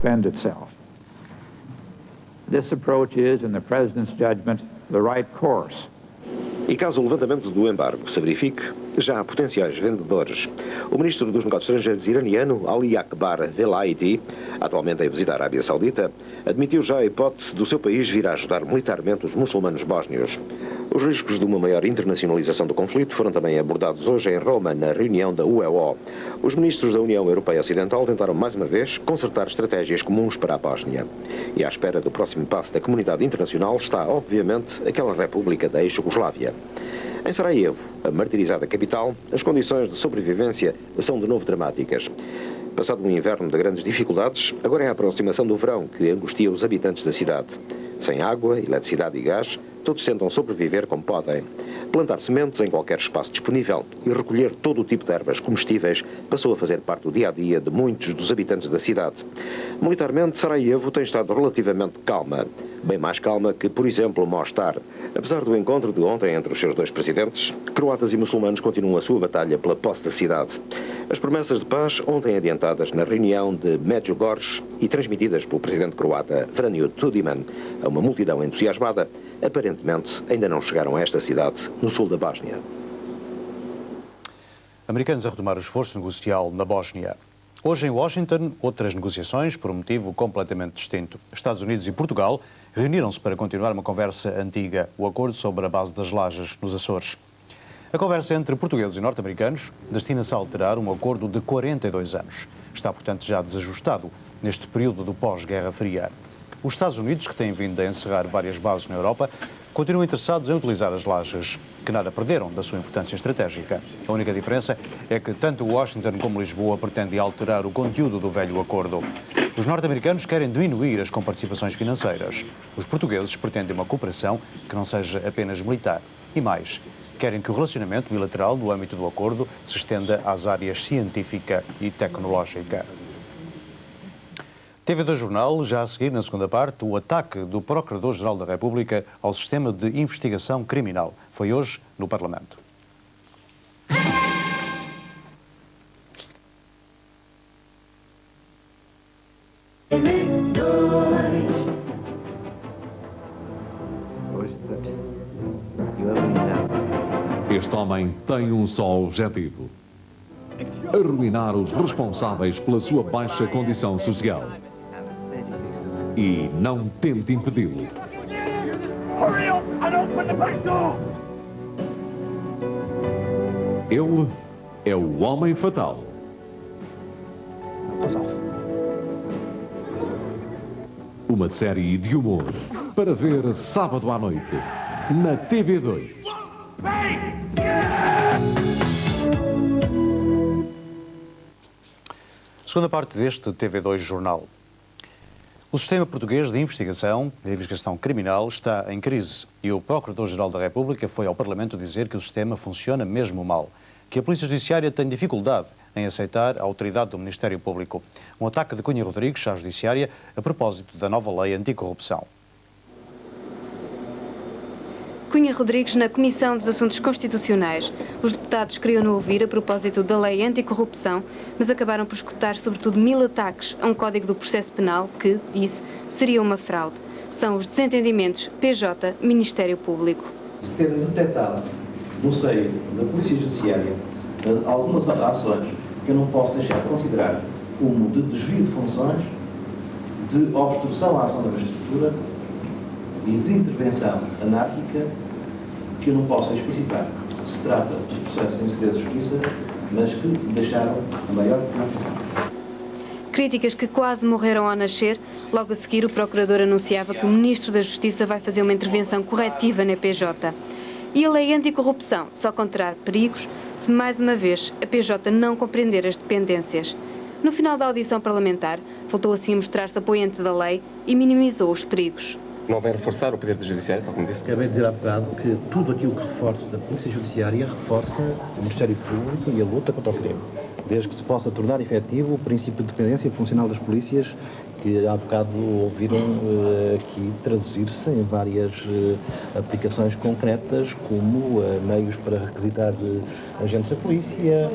defend itself. This approach is, in the President's judgment, the right course. E caso o levantamento do embargo se verifique, já há potenciais vendedores. O ministro dos Negócios Estrangeiros iraniano, Ali Akbar Velayati, atualmente a visitar a Arábia Saudita, admitiu já a hipótese do seu país vir a ajudar militarmente os muçulmanos bósnios. Os riscos de uma maior internacionalização do conflito foram também abordados hoje em Roma, na reunião da UEO. Os ministros da União Europeia Ocidental tentaram mais uma vez concertar estratégias comuns para a Bósnia. E à espera do próximo passo da comunidade internacional está, obviamente, aquela república da ex-Jugoslávia. Em Sarajevo, a martirizada capital, as condições de sobrevivência são de novo dramáticas. Passado um inverno de grandes dificuldades, agora é a aproximação do verão que angustia os habitantes da cidade. Sem água, eletricidade e gás, todos tentam sobreviver como podem. Plantar sementes em qualquer espaço disponível e recolher todo o tipo de ervas comestíveis passou a fazer parte do dia-a-dia de muitos dos habitantes da cidade. Militarmente, Sarajevo tem estado relativamente calma. Bem mais calma que, por exemplo, Mostar. Apesar do encontro de ontem entre os seus dois presidentes, croatas e muçulmanos continuam a sua batalha pela posse da cidade. As promessas de paz, ontem adiantadas na reunião de Medjugorje e transmitidas pelo presidente croata Franjo Tuđman a uma multidão entusiasmada, aparentemente ainda não chegaram a esta cidade no sul da Bósnia. Americanos a retomar o esforço negocial na Bósnia. Hoje em Washington, outras negociações por um motivo completamente distinto. Estados Unidos e Portugal reuniram-se para continuar uma conversa antiga, o acordo sobre a base das Lajes, nos Açores. A conversa entre portugueses e norte-americanos destina-se a alterar um acordo de 42 anos. Está, portanto, já desajustado neste período do pós-Guerra Fria. Os Estados Unidos, que têm vindo a encerrar várias bases na Europa, continuam interessados em utilizar as Lajes, que nada perderam da sua importância estratégica. A única diferença é que tanto Washington como Lisboa pretendem alterar o conteúdo do velho acordo. Os norte-americanos querem diminuir as comparticipações financeiras. Os portugueses pretendem uma cooperação que não seja apenas militar. E mais, querem que o relacionamento bilateral no âmbito do acordo se estenda às áreas científica e tecnológica. TV2 Jornal, já a seguir, na segunda parte, o ataque do Procurador-Geral da República ao sistema de investigação criminal. Foi hoje no Parlamento. Este homem tem um só objetivo: arruinar os responsáveis pela sua baixa condição social. E não tente impedi-lo. Ele é o Homem Fatal. Uma série de humor para ver sábado à noite na TV2. Segunda parte deste TV2 Jornal. O sistema português de investigação criminal está em crise e o Procurador-Geral da República foi ao Parlamento dizer que o sistema funciona mesmo mal, que a Polícia Judiciária tem dificuldade em aceitar a autoridade do Ministério Público. Um ataque de Cunha Rodrigues à Judiciária a propósito da nova lei anticorrupção. Cunha Rodrigues na Comissão dos Assuntos Constitucionais. Os deputados queriam-no ouvir a propósito da lei anticorrupção, mas acabaram por escutar sobretudo 1000 ataques a um código do processo penal que, disse, seria uma fraude. São os desentendimentos PJ-Ministério Público. Se ter detectado no seio da Polícia Judiciária algumas ações que eu não posso deixar de considerar como de desvio de funções, de obstrução à ação da magistratura e de intervenção anárquica, que eu não posso explicitar. Se trata de processo em segredo de justiça, mas que deixaram a maior preocupação. Críticas que quase morreram ao nascer. Logo a seguir, o Procurador anunciava que o Ministro da Justiça vai fazer uma intervenção corretiva na PJ. E a lei anticorrupção só conterá perigos se, mais uma vez, a PJ não compreender as dependências. No final da audição parlamentar, voltou assim a mostrar-se apoiante da lei e minimizou os perigos. Não vai reforçar o poder do Judiciário, tal como disse? Acabei de dizer há bocado que tudo aquilo que reforça a Polícia Judiciária reforça o Ministério Público e a luta contra o crime. Desde que se possa tornar efetivo o princípio de dependência funcional das polícias, que há bocado ouviram aqui traduzir-se em várias aplicações concretas, como meios para requisitar agentes da polícia,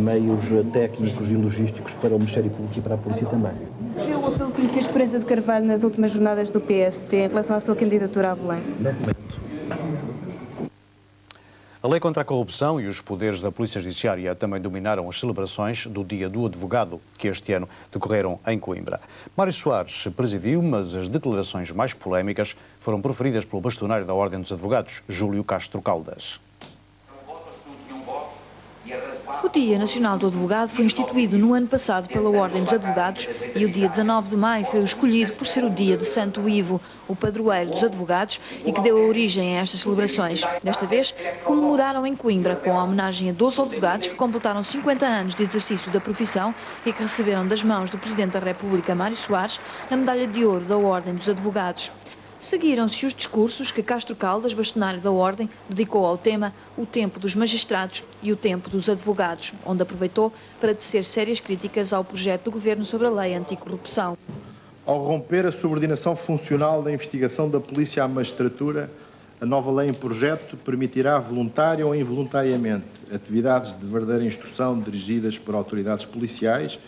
meios técnicos e logísticos para o Ministério Público e para a polícia também. O apelo que lhe fez presa de Carvalho nas últimas jornadas do PST em relação à sua candidatura a Belém? A lei contra a corrupção e os poderes da Polícia Judiciária também dominaram as celebrações do Dia do Advogado, que este ano decorreram em Coimbra. Mário Soares presidiu, mas as declarações mais polémicas foram proferidas pelo bastonário da Ordem dos Advogados, Júlio Castro Caldas. O Dia Nacional do Advogado foi instituído no ano passado pela Ordem dos Advogados e o dia 19 de maio foi escolhido por ser o dia de Santo Ivo, o padroeiro dos advogados, e que deu origem a estas celebrações. Desta vez, comemoraram em Coimbra com a homenagem a 12 advogados que completaram 50 anos de exercício da profissão e que receberam das mãos do Presidente da República, Mário Soares, a medalha de ouro da Ordem dos Advogados. Seguiram-se os discursos que Castro Caldas, bastonário da Ordem, dedicou ao tema o tempo dos magistrados e o tempo dos advogados, onde aproveitou para tecer sérias críticas ao projeto do Governo sobre a lei anticorrupção. Ao romper a subordinação funcional da investigação da polícia à magistratura, a nova lei em projeto permitirá voluntária ou involuntariamente atividades de verdadeira instrução dirigidas por autoridades policiais,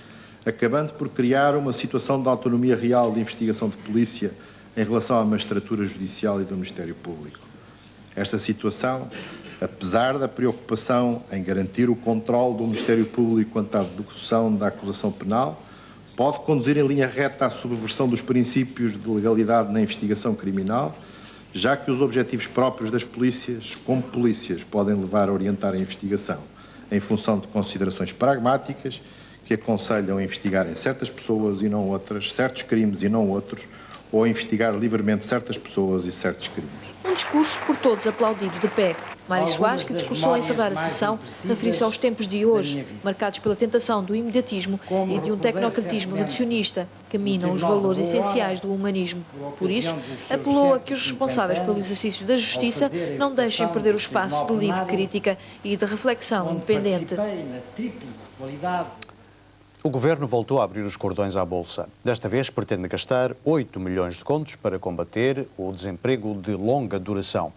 acabando por criar uma situação de autonomia real de investigação de polícia em relação à magistratura judicial e do Ministério Público. Esta situação, apesar da preocupação em garantir o controle do Ministério Público quanto à dedução da acusação penal, pode conduzir em linha reta à subversão dos princípios de legalidade na investigação criminal, já que os objetivos próprios das polícias, como polícias, podem levar a orientar a investigação em função de considerações pragmáticas que aconselham a investigar em certas pessoas e não outras, certos crimes e não outros, ou a investigar livremente certas pessoas e certos crimes. Um discurso por todos aplaudido de pé. Mário Soares, que discursou a encerrar a sessão, referiu-se aos tempos de hoje, marcados pela tentação do imediatismo e de um tecnocratismo reducionista, que minam os valores essenciais do humanismo. Por isso, apelou a que os responsáveis pelo exercício da justiça não deixem perder o espaço de livre crítica e de reflexão independente. O Governo voltou a abrir os cordões à Bolsa. Desta vez pretende gastar 8 milhões de contos para combater o desemprego de longa duração.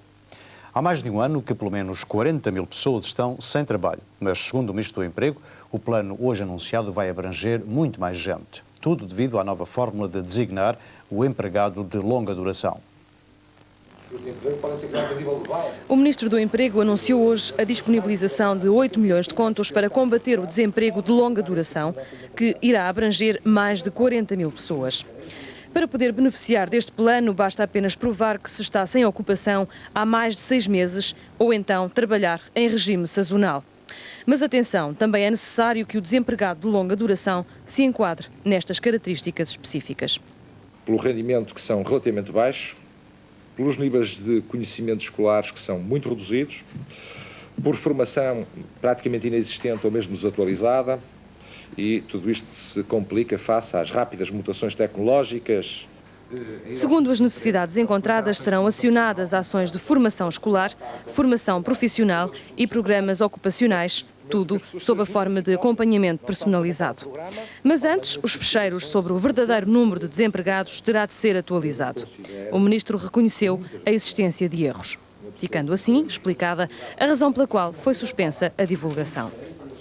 Há mais de um ano que pelo menos 40 mil pessoas estão sem trabalho, mas segundo o Ministro do Emprego, o plano hoje anunciado vai abranger muito mais gente. Tudo devido à nova fórmula de designar o empregado de longa duração. O Ministro do Emprego anunciou hoje a disponibilização de 8 milhões de contos para combater o desemprego de longa duração, que irá abranger mais de 40 mil pessoas. Para poder beneficiar deste plano, basta apenas provar que se está sem ocupação há mais de 6 meses ou então trabalhar em regime sazonal. Mas atenção, também é necessário que o desempregado de longa duração se enquadre nestas características específicas. Pelo rendimento que são relativamente baixos, pelos níveis de conhecimentos escolares que são muito reduzidos, por formação praticamente inexistente ou mesmo desatualizada, e tudo isto se complica face às rápidas mutações tecnológicas. Segundo as necessidades encontradas, serão acionadas ações de formação escolar, formação profissional e programas ocupacionais, tudo sob a forma de acompanhamento personalizado. Mas antes, os ficheiros sobre o verdadeiro número de desempregados terá de ser atualizado. O Ministro reconheceu a existência de erros, ficando assim explicada a razão pela qual foi suspensa a divulgação.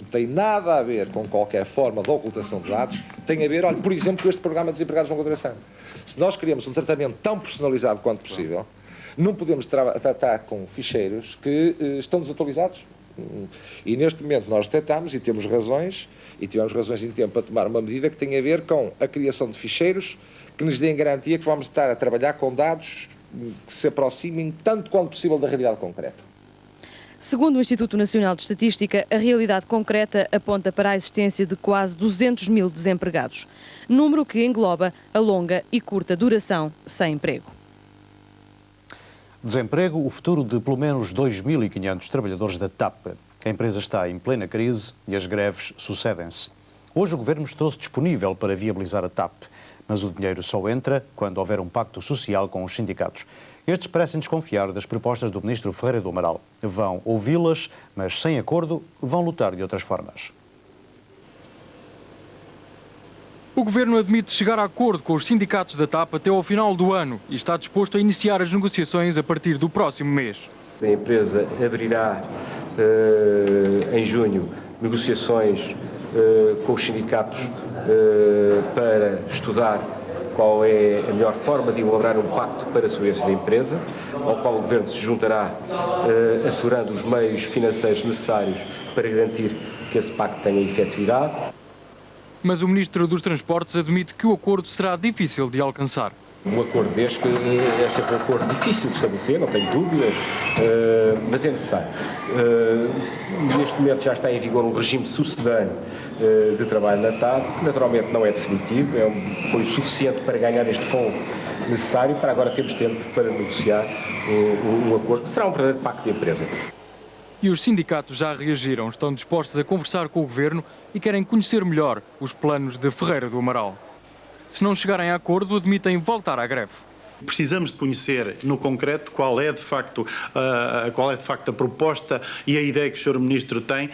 Não tem nada a ver com qualquer forma de ocultação de dados, tem a ver, olha, por exemplo, com este programa de desempregados de longa duração. Se nós queremos um tratamento tão personalizado quanto possível, não podemos tratar com ficheiros que estão desatualizados. E neste momento nós detectamos e temos razões, e tivemos razões em tempo para tomar uma medida que tem a ver com a criação de ficheiros que nos deem garantia que vamos estar a trabalhar com dados que se aproximem tanto quanto possível da realidade concreta. Segundo o Instituto Nacional de Estatística, a realidade concreta aponta para a existência de quase 200 mil desempregados, número que engloba a longa e curta duração sem emprego. Desemprego, o futuro de pelo menos 2.500 trabalhadores da TAP. A empresa está em plena crise e as greves sucedem-se. Hoje o Governo mostrou-se disponível para viabilizar a TAP, mas o dinheiro só entra quando houver um pacto social com os sindicatos. Estes parecem desconfiar das propostas do Ministro Ferreira do Amaral. Vão ouvi-las, mas sem acordo vão lutar de outras formas. O Governo admite chegar a acordo com os sindicatos da TAP até ao final do ano e está disposto a iniciar as negociações a partir do próximo mês. A empresa abrirá em junho negociações com os sindicatos para estudar qual é a melhor forma de elaborar um pacto para a sobrevivência da empresa, ao qual o Governo se juntará, assegurando os meios financeiros necessários para garantir que esse pacto tenha efetividade. Mas o Ministro dos Transportes admite que o acordo será difícil de alcançar. Um acordo deste é sempre um acordo difícil de estabelecer, não tenho dúvidas, mas é necessário. Neste momento já está em vigor um regime sucedâneo de trabalho na TAP, que naturalmente não é definitivo, foi o suficiente para ganhar este fundo necessário, para agora termos tempo para negociar um acordo que será um verdadeiro pacto de empresa. E os sindicatos já reagiram, estão dispostos a conversar com o Governo e querem conhecer melhor os planos de Ferreira do Amaral. Se não chegarem a acordo, admitem voltar à greve. Precisamos de conhecer no concreto qual é de facto a proposta e a ideia que o Sr. Ministro tem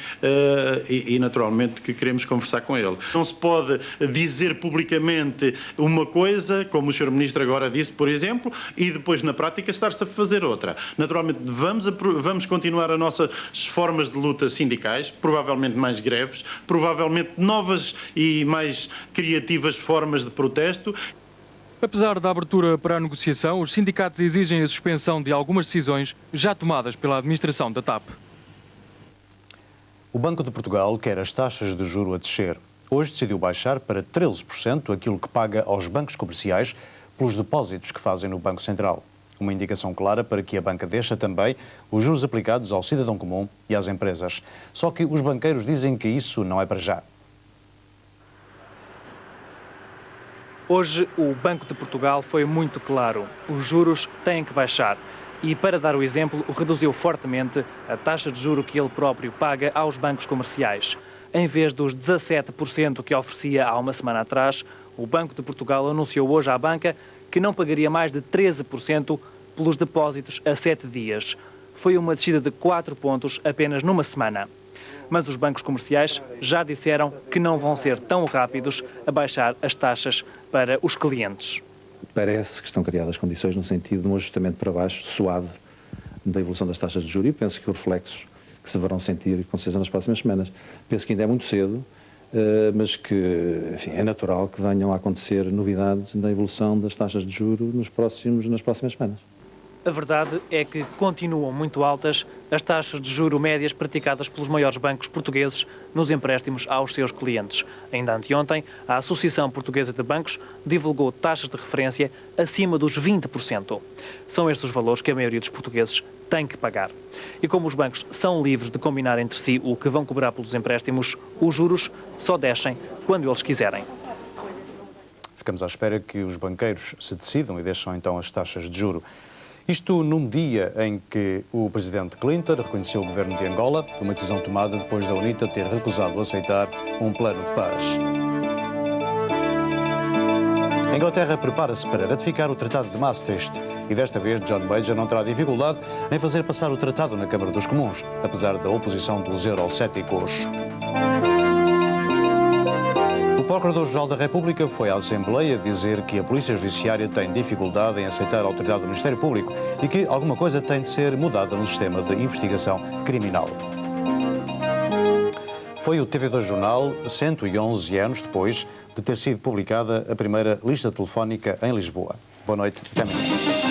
e naturalmente que queremos conversar com ele. Não se pode dizer publicamente uma coisa, como o Sr. Ministro agora disse, por exemplo, e depois na prática estar-se a fazer outra. Naturalmente vamos continuar as nossas formas de luta sindicais, provavelmente mais greves, provavelmente novas e mais criativas formas de protesto. Apesar da abertura para a negociação, os sindicatos exigem a suspensão de algumas decisões já tomadas pela administração da TAP. O Banco de Portugal quer as taxas de juro a descer. Hoje decidiu baixar para 13% aquilo que paga aos bancos comerciais pelos depósitos que fazem no Banco Central. Uma indicação clara para que a banca deixe também os juros aplicados ao cidadão comum e às empresas. Só que os banqueiros dizem que isso não é para já. Hoje, o Banco de Portugal foi muito claro. Os juros têm que baixar. E, para dar o exemplo, reduziu fortemente a taxa de juro que ele próprio paga aos bancos comerciais. Em vez dos 17% que oferecia há uma semana atrás, o Banco de Portugal anunciou hoje à banca que não pagaria mais de 13% pelos depósitos a 7 dias. Foi uma descida de 4 pontos apenas numa semana. Mas os bancos comerciais já disseram que não vão ser tão rápidos a baixar as taxas para os clientes. Parece que estão criadas condições no sentido de um ajustamento para baixo suave da evolução das taxas de juros e penso que os reflexos que se verão sentir com certeza nas próximas semanas. Penso que ainda é muito cedo, mas que enfim, é natural que venham a acontecer novidades na evolução das taxas de juros nas próximas semanas. A verdade é que continuam muito altas as taxas de juro médias praticadas pelos maiores bancos portugueses nos empréstimos aos seus clientes. Ainda anteontem, a Associação Portuguesa de Bancos divulgou taxas de referência acima dos 20%. São estes os valores que a maioria dos portugueses tem que pagar. E como os bancos são livres de combinar entre si o que vão cobrar pelos empréstimos, os juros só descem quando eles quiserem. Ficamos à espera que os banqueiros se decidam e deixam então as taxas de juro. Isto num dia em que o presidente Clinton reconheceu o governo de Angola, uma decisão tomada depois da UNITA ter recusado aceitar um plano de paz. A Inglaterra prepara-se para ratificar o Tratado de Maastricht e desta vez John Major não terá dificuldade em fazer passar o tratado na Câmara dos Comuns, apesar da oposição dos eurocéticos. O Procurador-Geral da República foi à Assembleia dizer que a Polícia Judiciária tem dificuldade em aceitar a autoridade do Ministério Público e que alguma coisa tem de ser mudada no sistema de investigação criminal. Foi o TV2 Jornal, 111 anos depois de ter sido publicada a primeira lista telefónica em Lisboa. Boa noite, até amanhã.